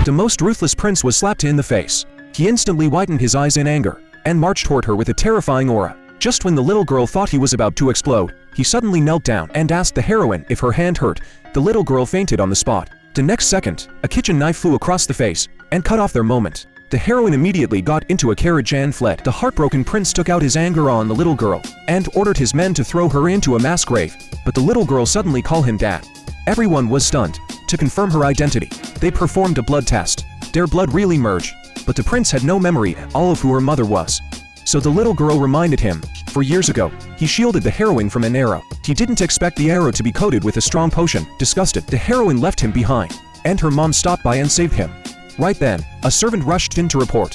The most ruthless prince was slapped in the face. He instantly widened his eyes in anger and marched toward her with a terrifying aura. Just when the little girl thought he was about to explode, he suddenly knelt down and asked the heroine if her hand hurt. The little girl fainted on the spot. The next second, a kitchen knife flew across the face and cut off their moment. The heroine immediately got into a carriage and fled. The heartbroken prince took out his anger on the little girl and ordered his men to throw her into a mass grave. But the little girl suddenly called him dad. Everyone was stunned. To confirm her identity, they performed a blood test. Their blood really merged, but the prince had no memory at all of who her mother was. So the little girl reminded him, for years ago, he shielded the heroine from an arrow. He didn't expect the arrow to be coated with a strong potion. Disgusted, the heroine left him behind, and her mom stopped by and saved him. Right then, a servant rushed in to report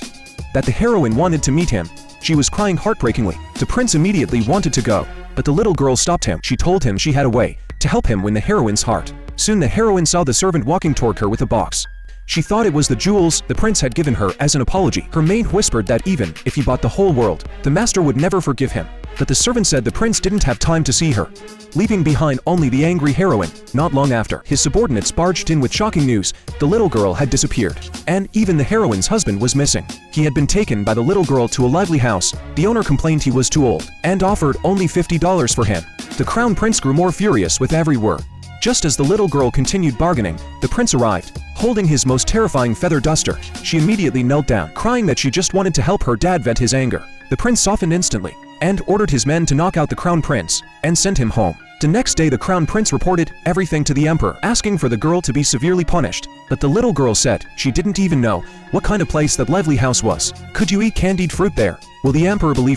that the heroine wanted to meet him. She was crying heartbreakingly. The prince immediately wanted to go, but the little girl stopped him. She told him she had a way to help him win the heroine's heart. Soon the heroine saw the servant walking toward her with a box. She thought it was the jewels the prince had given her as an apology. Her maid whispered that even if he bought the whole world, the master would never forgive him. But the servant said the prince didn't have time to see her, leaving behind only the angry heroine. Not long after, his subordinates barged in with shocking news. The little girl had disappeared, and even the heroine's husband was missing. He had been taken by the little girl to a lively house. The owner complained he was too old and offered only $50 for him. The crown prince grew more furious with every word. Just as the little girl continued bargaining, the prince arrived, holding his most terrifying feather duster. She immediately knelt down, crying that she just wanted to help her dad vent his anger. The prince softened instantly and ordered his men to knock out the crown prince and send him home. The next day the crown prince reported everything to the emperor, asking for the girl to be severely punished. But the little girl said she didn't even know what kind of place that lively house was. Could you eat candied fruit there? Will the emperor believe